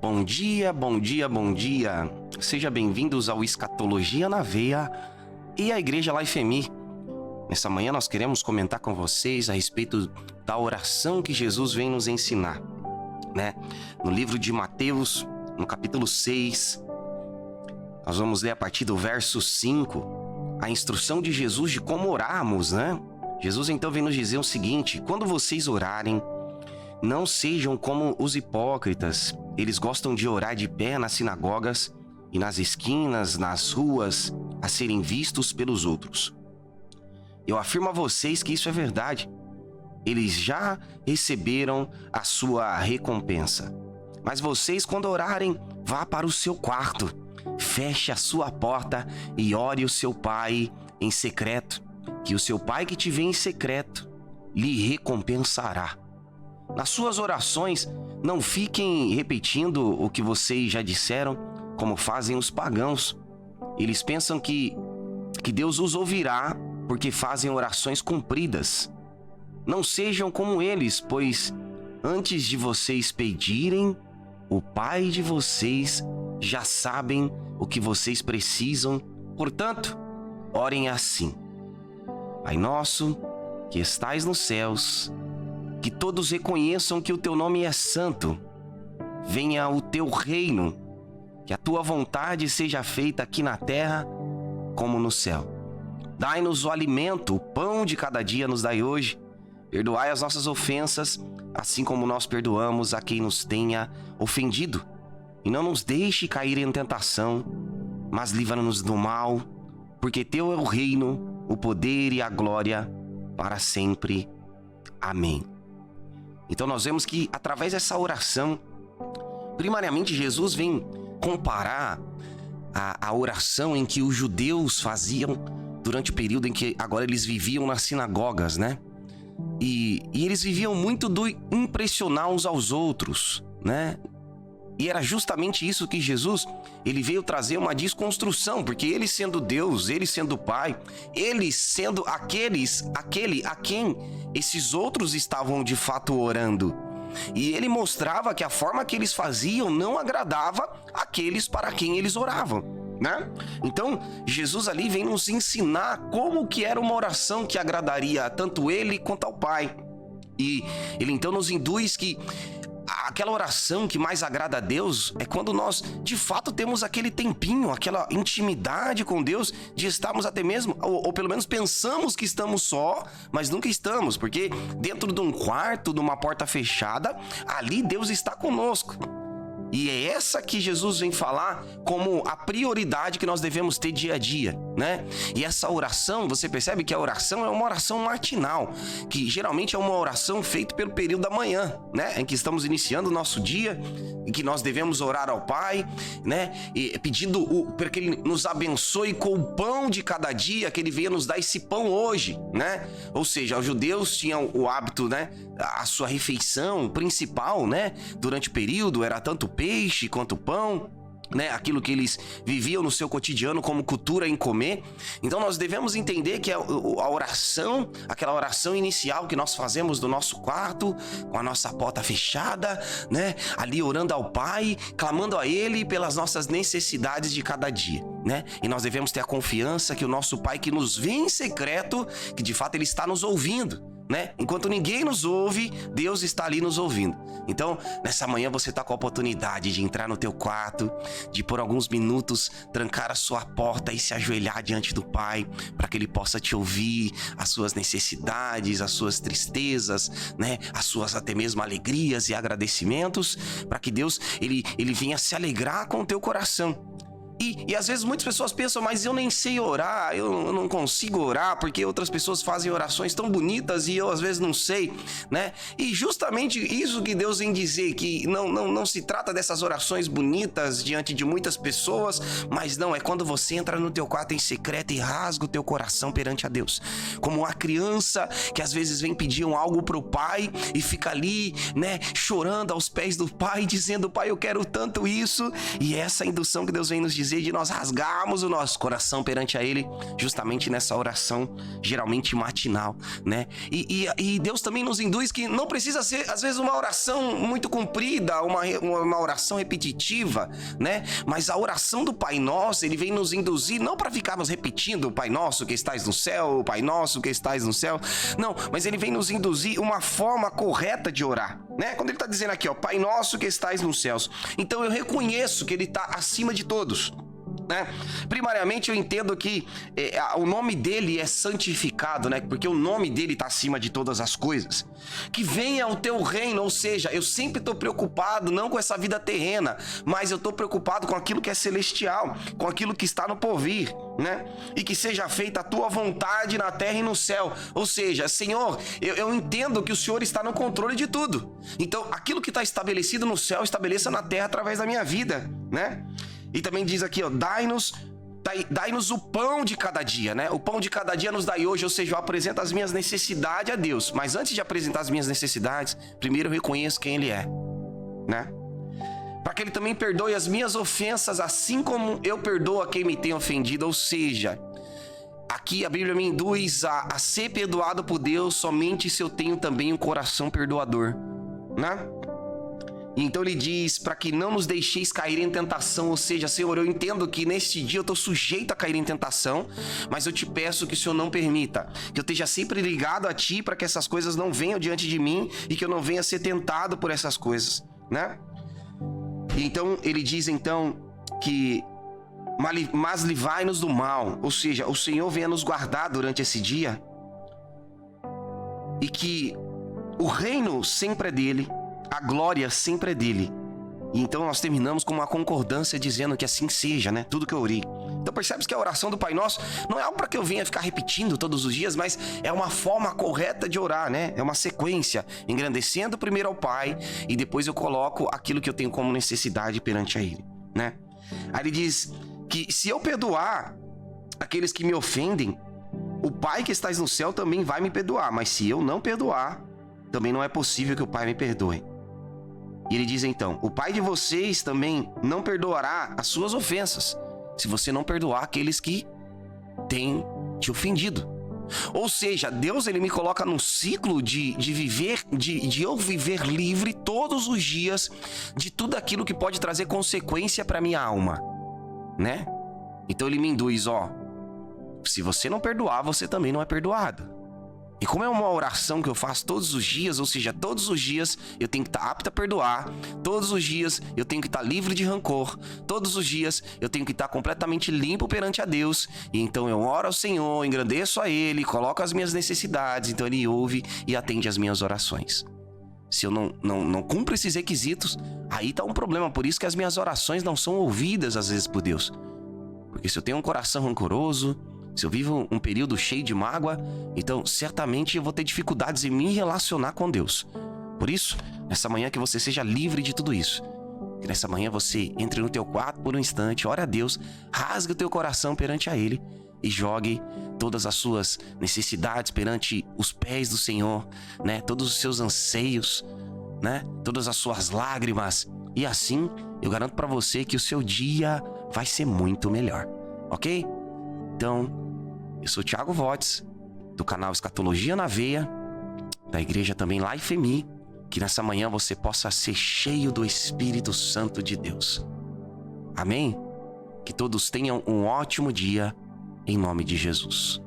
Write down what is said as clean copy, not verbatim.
Bom dia, bom dia, bom dia. Seja bem-vindos ao Escatologia na Veia e à Igreja Life ME. Nessa manhã nós queremos comentar com vocês a respeito da oração que Jesus vem nos ensinar, né? No livro de Mateus, no capítulo 6, nós vamos ler a partir do verso 5, a instrução de Jesus de como orarmos, né? Jesus então vem nos dizer o seguinte: quando vocês orarem, não sejam como os hipócritas. Eles gostam de orar de pé nas sinagogas e nas esquinas, nas ruas, a serem vistos pelos outros. Eu afirmo a vocês que isso é verdade. Eles já receberam a sua recompensa. Mas vocês, quando orarem, vá para o seu quarto, feche a sua porta e ore o seu pai em secreto, que o seu pai que te vê em secreto lhe recompensará. Nas suas orações, não fiquem repetindo o que vocês já disseram, como fazem os pagãos. Eles pensam que Deus os ouvirá porque fazem orações compridas. Não sejam como eles, pois antes de vocês pedirem, o Pai de vocês já sabem o que vocês precisam. Portanto, orem assim: Pai nosso, que estais nos céus, que todos reconheçam que o teu nome é santo. Venha o teu reino, que a tua vontade seja feita aqui na terra como no céu. Dai-nos o alimento, o pão de cada dia nos dai hoje. Perdoai as nossas ofensas, assim como nós perdoamos a quem nos tenha ofendido. E não nos deixe cair em tentação, mas livra-nos do mal, porque teu é o reino, o poder e a glória para sempre. Amém. Então nós vemos que através dessa oração, primariamente Jesus vem comparar a oração em que os judeus faziam durante o período em que agora eles viviam nas sinagogas, né? E eles viviam muito do impressionar uns aos outros, né? E era justamente isso que Jesus, ele veio trazer uma desconstrução, porque ele sendo Deus, ele sendo Pai, ele sendo aquele a quem esses outros estavam de fato orando. E ele mostrava que a forma que eles faziam não agradava aqueles para quem eles oravam, né? Então, Jesus ali vem nos ensinar como que era uma oração que agradaria tanto ele quanto ao Pai. E ele então nos induz que aquela oração que mais agrada a Deus é quando nós, de fato, temos aquele tempinho, aquela intimidade com Deus, de estarmos até mesmo, ou pelo menos pensamos que estamos só, mas nunca estamos, porque dentro de um quarto, de uma porta fechada, ali Deus está conosco. E é essa que Jesus vem falar como a prioridade que nós devemos ter dia a dia, né? E essa oração, você percebe que a oração é uma oração matinal, que geralmente é uma oração feita pelo período da manhã, né? Em que estamos iniciando o nosso dia, em que nós devemos orar ao Pai, né? E pedindo para que Ele nos abençoe com o pão de cada dia, que Ele venha nos dar esse pão hoje, né? Ou seja, os judeus tinham o hábito, né? A sua refeição principal, né? Durante o período era tanto peixe quanto pão, né? Aquilo que eles viviam no seu cotidiano como cultura em comer. Então nós devemos entender que a oração, aquela oração inicial que nós fazemos do nosso quarto, com a nossa porta fechada, né? Ali orando ao Pai, clamando a Ele pelas nossas necessidades de cada dia, né? E nós devemos ter a confiança que o nosso Pai que nos vê em secreto, que de fato Ele está nos ouvindo, né? Enquanto ninguém nos ouve, Deus está ali nos ouvindo. Então, nessa manhã você está com a oportunidade de entrar no teu quarto, de por alguns minutos trancar a sua porta e se ajoelhar diante do Pai, para que Ele possa te ouvir, as suas necessidades, as suas tristezas, né? As suas até mesmo alegrias e agradecimentos, para que Deus ele venha se alegrar com o teu coração. E às vezes muitas pessoas pensam, mas eu nem sei orar, eu não consigo orar, porque outras pessoas fazem orações tão bonitas e eu às vezes não sei, né? E justamente isso que Deus vem dizer, que não se trata dessas orações bonitas diante de muitas pessoas, mas não, é quando você entra no teu quarto em secreto e rasga o teu coração perante a Deus. Como uma criança que às vezes vem pedir algo pro pai e fica ali, né, chorando aos pés do Pai, dizendo, Pai, eu quero tanto isso. E essa é a indução que Deus vem nos dizer dizer de nós rasgarmos o nosso coração perante a Ele, justamente nessa oração, geralmente matinal, né? E Deus também nos induz que não precisa ser, às vezes, uma oração muito comprida, uma oração repetitiva, né? Mas a oração do Pai Nosso, Ele vem nos induzir não para ficarmos repetindo o Pai Nosso que estais no céu, o Pai Nosso que estais no céu, não, mas Ele vem nos induzir uma forma correta de orar, né? Quando Ele está dizendo aqui, ó, Pai Nosso que estais nos céus, então eu reconheço que Ele está acima de todos, né? Primariamente eu entendo que o nome dele é santificado, né? Porque o nome dele está acima de todas as coisas. Que venha o teu reino, ou seja, eu sempre estou preocupado não com essa vida terrena, mas eu estou preocupado com aquilo que é celestial, com aquilo que está no porvir, né? E que seja feita a tua vontade na terra e no céu. Ou seja, Senhor, eu entendo que o Senhor está no controle de tudo. Então, aquilo que está estabelecido no céu, estabeleça na terra através da minha vida, né? E também diz aqui, ó, dai-nos o pão de cada dia, né? O pão de cada dia nos dai hoje, ou seja, eu apresento as minhas necessidades a Deus. Mas antes de apresentar as minhas necessidades, primeiro eu reconheço quem Ele é, né? Para que Ele também perdoe as minhas ofensas, assim como eu perdoo a quem me tem ofendido. Ou seja, aqui a Bíblia me induz a ser perdoado por Deus somente se eu tenho também um coração perdoador, né? E então ele diz para que não nos deixeis cair em tentação, ou seja, Senhor, eu entendo que neste dia eu estou sujeito a cair em tentação, mas eu te peço que o Senhor não permita, que eu esteja sempre ligado a Ti para que essas coisas não venham diante de mim e que eu não venha a ser tentado por essas coisas, né? E então ele diz então que mas livrai-nos do mal, ou seja, o Senhor venha nos guardar durante esse dia e que o reino sempre é dele, a glória sempre é dele. E então nós terminamos com uma concordância dizendo que assim seja, né? Tudo que eu orei. Então percebes que a oração do Pai Nosso não é algo para que eu venha ficar repetindo todos os dias, mas é uma forma correta de orar, né? É uma sequência, engrandecendo primeiro ao Pai e depois eu coloco aquilo que eu tenho como necessidade perante a Ele, né? Aí ele diz que se eu perdoar aqueles que me ofendem, o Pai que estás no céu também vai me perdoar, mas se eu não perdoar, também não é possível que o Pai me perdoe. E ele diz então, o Pai de vocês também não perdoará as suas ofensas, se você não perdoar aqueles que têm te ofendido. Ou seja, Deus ele me coloca num ciclo de viver, de eu viver livre todos os dias de tudo aquilo que pode trazer consequência para minha alma, né? Então ele me induz, ó, se você não perdoar, você também não é perdoado. E como é uma oração que eu faço todos os dias, ou seja, todos os dias eu tenho que estar apto a perdoar, todos os dias eu tenho que estar livre de rancor, todos os dias eu tenho que estar completamente limpo perante a Deus, e então eu oro ao Senhor, engrandeço a Ele, coloco as minhas necessidades, então Ele ouve e atende as minhas orações. Se eu não cumpro esses requisitos, aí está um problema, por isso que as minhas orações não são ouvidas às vezes por Deus. Porque se eu tenho um coração rancoroso, se eu vivo um período cheio de mágoa, então certamente eu vou ter dificuldades em me relacionar com Deus. Por isso, nessa manhã que você seja livre de tudo isso. Que nessa manhã você entre no teu quarto por um instante, ore a Deus, rasgue o teu coração perante a Ele e jogue todas as suas necessidades perante os pés do Senhor, né? Todos os seus anseios, né? Todas as suas lágrimas. E assim, eu garanto para você que o seu dia vai ser muito melhor, ok? Então, eu sou o Thiago Votes, do canal Escatologia na Veia, da igreja também Life Me, que nessa manhã você possa ser cheio do Espírito Santo de Deus. Amém? Que todos tenham um ótimo dia, em nome de Jesus.